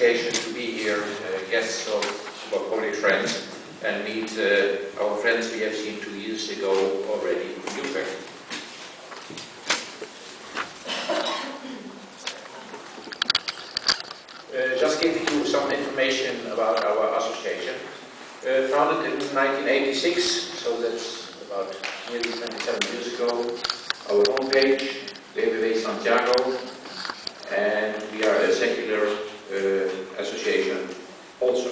occasion to be here, guests of our public friends, and meet our friends we have seen 2 years ago already in Utrecht. Just give you some information about our association. Founded in 1986, so that's about nearly 27 years ago. Our homepage, www.Santiago, and we are a secular association also.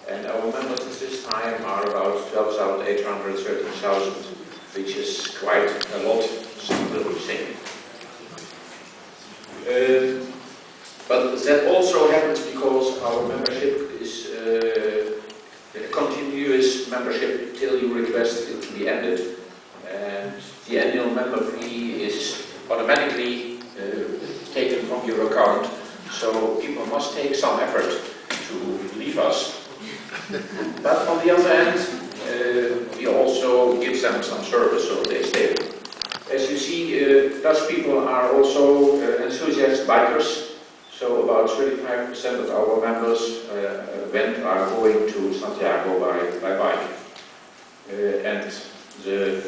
And our members at this time are about 12,800, 13,000, which is quite a lot, some will say. But that also happens because our membership is a continuous membership till you request it to be ended. And the annual member fee is automatically taken from your account, so people must take some effort to leave us. But on the other hand, we also give them some service so they stay. As you see, Dutch people are also enthusiast bikers. So about 35% of our members are going to Santiago by bike. And the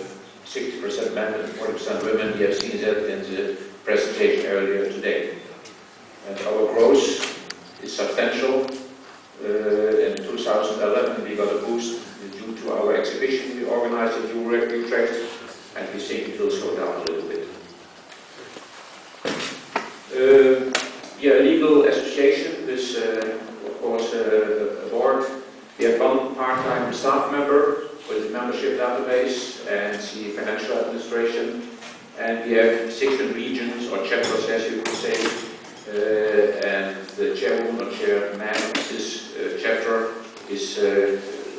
60% men and 40% women, you have seen that in the presentation earlier today. And our growth is substantial. In 2011 we got a boost due to our exhibition we organized in Utrecht, and we think it will slow down a little bit. We are a legal association with, of course, a board. We have one part-time staff member with the membership database and the financial administration. And we have 16 regions or chapters, as you could say. And the chairwoman or chairman of this chapter is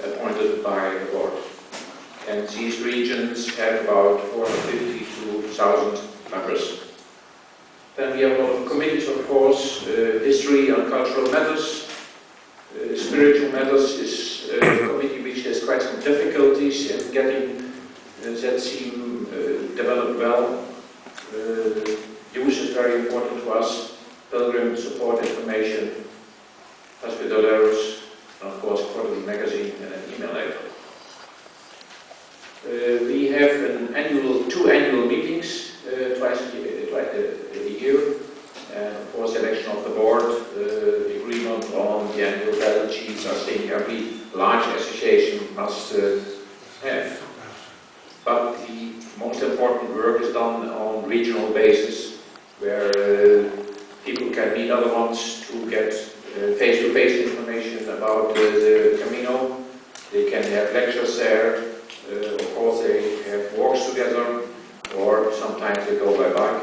appointed by the board. And these regions have about 450 to 1,000 members. Then we have a lot of committees, of course, history and cultural matters. Spiritual matters is a committee which has quite some difficulties in getting that theme developed well. Use is very important to us. Pilgrim support information, Hospitaleros, and of course quarterly magazine and an email letter. We have two annual meetings twice a year, and of course election of the board, agreement on the annual balance sheets. I think every large association must have. But the most important work is done on regional basis, where people can meet other ones to get face-to-face information about the Camino. They can have lectures there. Of course, they have walks together, or sometimes they go by bike.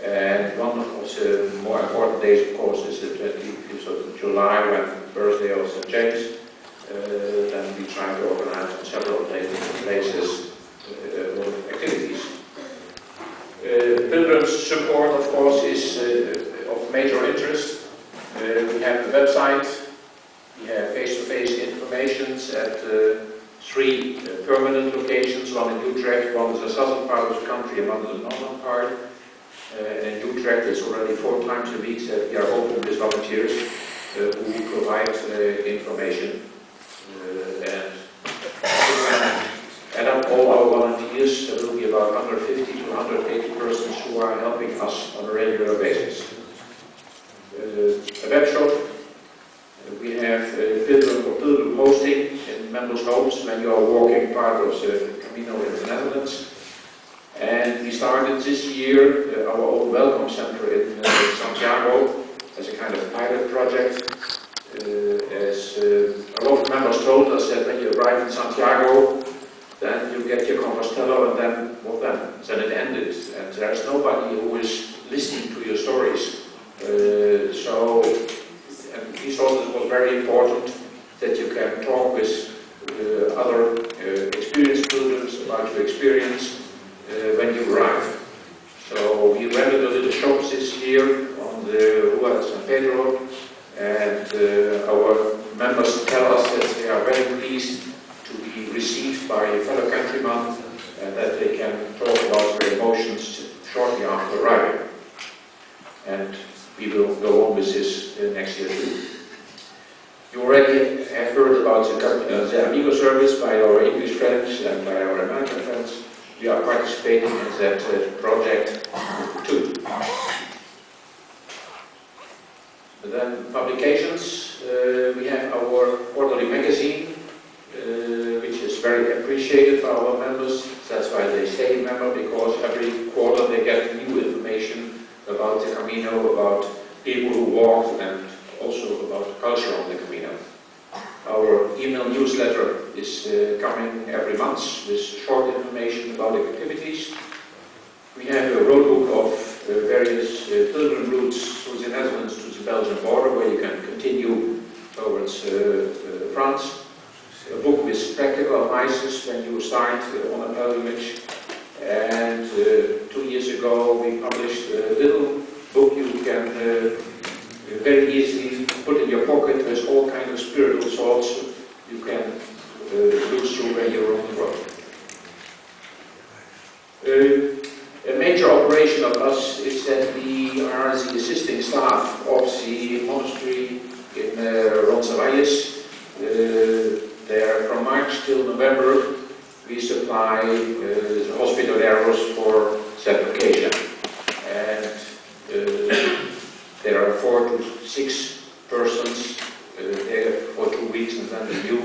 And one of the more important days, of course, is the 25th of July, when the birthday of St. James. Then we try to organize on several places a lot of activities. Pilgrims support, of course, is of major interest. We have a website, we have face-to-face informations at 3 permanent locations, one in Utrecht, one in the southern part of the country, and one in the northern part. And in Utrecht it's already 4 times a week that we are open with volunteers who provide information. And add up all our volunteers, there will be about 150 to 180 persons who are helping us on a regular basis. A web shop. We have pilgrim hosting in members' homes when you are walking part of the Camino in the Netherlands. And we started this year our own welcome center in Santiago as a kind of pilot project. As a lot of members told us that when you arrive in Santiago, then you get your Compostela, and then what then? Then it ended, and there's nobody who is listening to your stories. So we thought it was very important that you can talk with other experienced pilgrims about your experience when you arrive. So we rented a little shop this year on the Rua San Pedro, and our members tell us that they are very pleased to be received by a fellow countryman, and that they can talk about their emotions shortly after arriving. And we will go on with this next year too. already have heard about the Amigo service by our English friends and by our American friends. We are participating in that project too. And then publications, we have our quarterly magazine, which is very appreciated by our members. That's why they stay a member, because every quarter they get new information about the Camino, about people who walk, and also about the culture on the Camino. Our email newsletter is coming every month with short information about the activities. We have a road book of various pilgrim routes through the Netherlands to the Belgian border, where you can continue towards France. A book with practical advices when you start on a pilgrimage. And 2 years ago we published a little book you can very easily put in your pocket with all kinds of spiritual thoughts you can look through when you're on the road. A major operation of us is that we are the assisting staff of the monastery in Roncesvalles. There, from March till November, we supply the hospitaleros for that occasion. And there are 4 to 6 persons there for 2 weeks, and then the new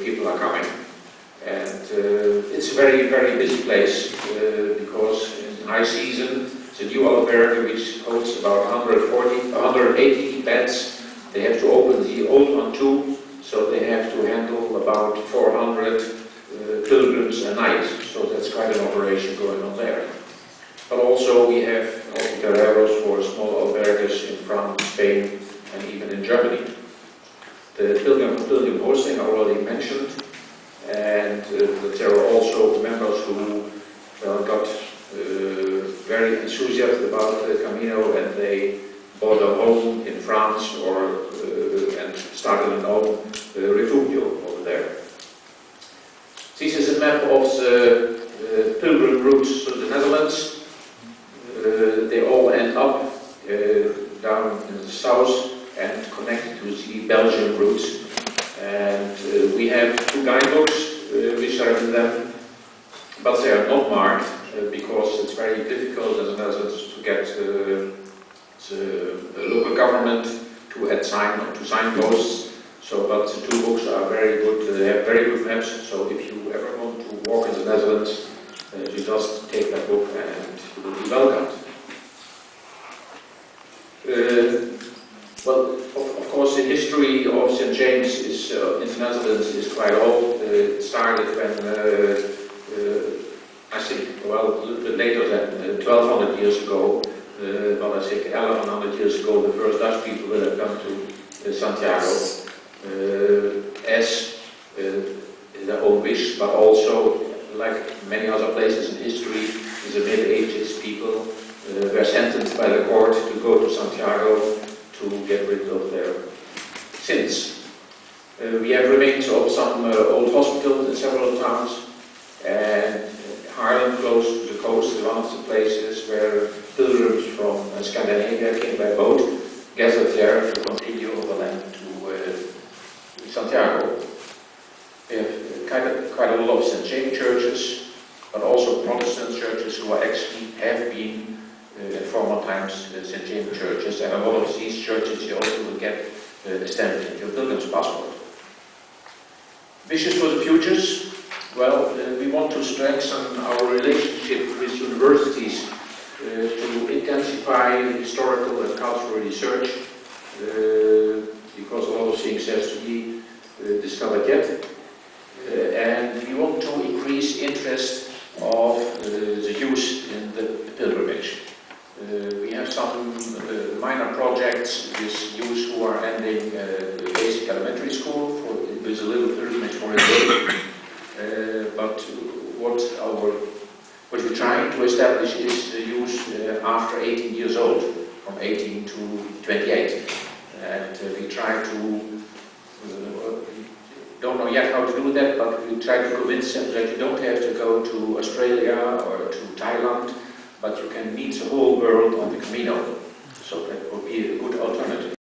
people are coming. And it's a very, very busy place because in high season, the new albergue, which holds about 180 beds, they have to open the old one too, so they have to handle about 400 pilgrims a night. So that's quite an operation going on there. But also we have hospitaleros for small albergues in France, Spain, and even in Germany. The pilgrim hosting I already mentioned, and there are also members who got very enthusiastic about the Camino, and they bought a home in France or and started an own refugio over there. This is a map of the pilgrim routes to the Netherlands. They all end up down in the south and connect to the Belgian routes. And we have 2 guidebooks which are in them, but they are not marked because it's very difficult in the Netherlands to get the local government to add signposts. So, but the 2 books are very good. They have very good maps. So, if you ever want to walk in the Netherlands, you just take that book and you will be welcomed. Well, of course, the history of St. James is, in the Netherlands is quite old. It started when, I think, well, a little bit later than 1200 years ago, but I think 1100 years ago, the first Dutch people will have come to Santiago as their own wish, but also, like many other places in history, in the Middle Ages, people were sentenced by the court to go to Santiago to get rid of their sins. We have remains of some old hospitals in several towns, and Haarlem, close to the coast, is one of the places where pilgrims from Scandinavia came by boat, gathered there to continue overland to Santiago. We have quite a lot of St. James churches, but also Protestant churches who are actually have been in former times St. James churches, and a lot of these churches you also will get stamped in your pilgrim's passport. Wishes for the futures? Well, we want to strengthen our relationship with universities to intensify historical and cultural research, because a lot of things has to be discovered yet. And we want to increase interest of the youth in the pilgrimage. We have some minor projects with youth who are ending basic elementary school with a little pilgrimage for a day. But what we're trying to establish is youth after 18 years old, from 18 to 28. And we try to, don't know yet how to do that, but we try to convince them that you don't have to go to Australia or to Thailand, but you can meet the whole world on the Camino. So that would be a good alternative.